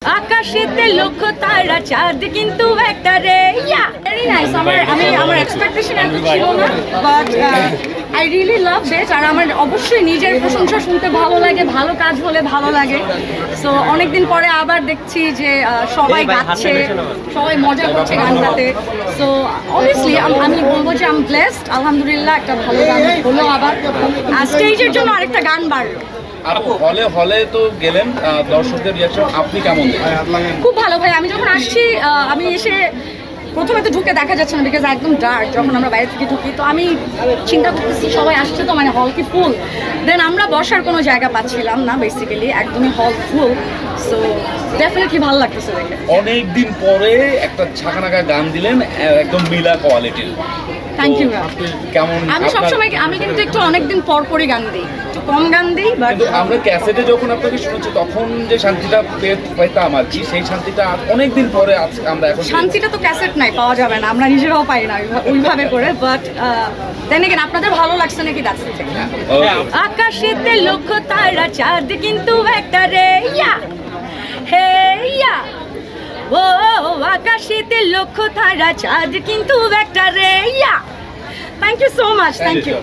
আকাশেতে লক্ষ তারা চাঁদ কিন্তু একটা রে ভেরি নাইস। আমার এক্সপেকটেশন এত ছিল না, বাট আই রিয়েলি লাভ ইট। আর আমার অবশ্যই নিজের প্রশংসা শুনতে ভালো লাগে, ভালো কাজ হলে ভালো লাগে। সো অনেকদিন পরে আবার দেখছি যে সবাই গাচ্ছে, সবাই মজা করছে গানটাতে। সো অবভিয়াসলি আমি বলবো যে আমি ব্লেসড, আলহামদুলিল্লাহ। একটা ভালো গান হলো, আবার স্টেজের জন্য আরেকটা গান বাড়লো। আপু হলে তো গেলেন, দর্শকদের রিঅ্যাকশন আপনি কেমন দেখেন? খুব ভালো ভাই। আমি যখন আসছি, আমি এসে প্রথমে তো ঢুকে দেখা যাচ্ছে না, বিকজ একদম ডার্ক। যখন আমরা বাইরে থেকে ঢুকি তো আমি চিন্তা করতেছি সবাই আসছে তো, মানে হল কি ফুল। দেন আমরা বসার কোনো জায়গা পাচ্ছিলাম না, বেসিক্যালি একদমই হল ফুল। সো ডেফিনেটলি ভালো লাগতেছে দেখে। অনেকদিন পরে একটা ছাকানাকা গান দিলেন, একদম মিলা কোয়ালিটির। Thank you. কেমন? আমি সবসময় আমি কিন্তু একটু অনেকদিন পর পরই গান দিই, একটু কম গান দিই। বাট আমরা ক্যাসেটে যখন আপনাকে শুনেছি তখন যে শান্তিটা পেতাম আর কি, সেই শান্তিটা অনেকদিন পরে আমরা এখন শান্তিটা তো ক্যাসেট নাই, পাওয়া যাবে না, আমরা নিজেরাও পাই না ওইভাবে করে। বাট দেন এগেন আপনাদের ভালো লাগছে নাকি দ্যাটস ইট। আকাশেতে লক্ষ তারা চাঁদ কিন্তু একটা রে হে ও আকাশেতে লক্ষ তারা চাঁদ কিন্তু একটা রে। Thank you so much. Thank you.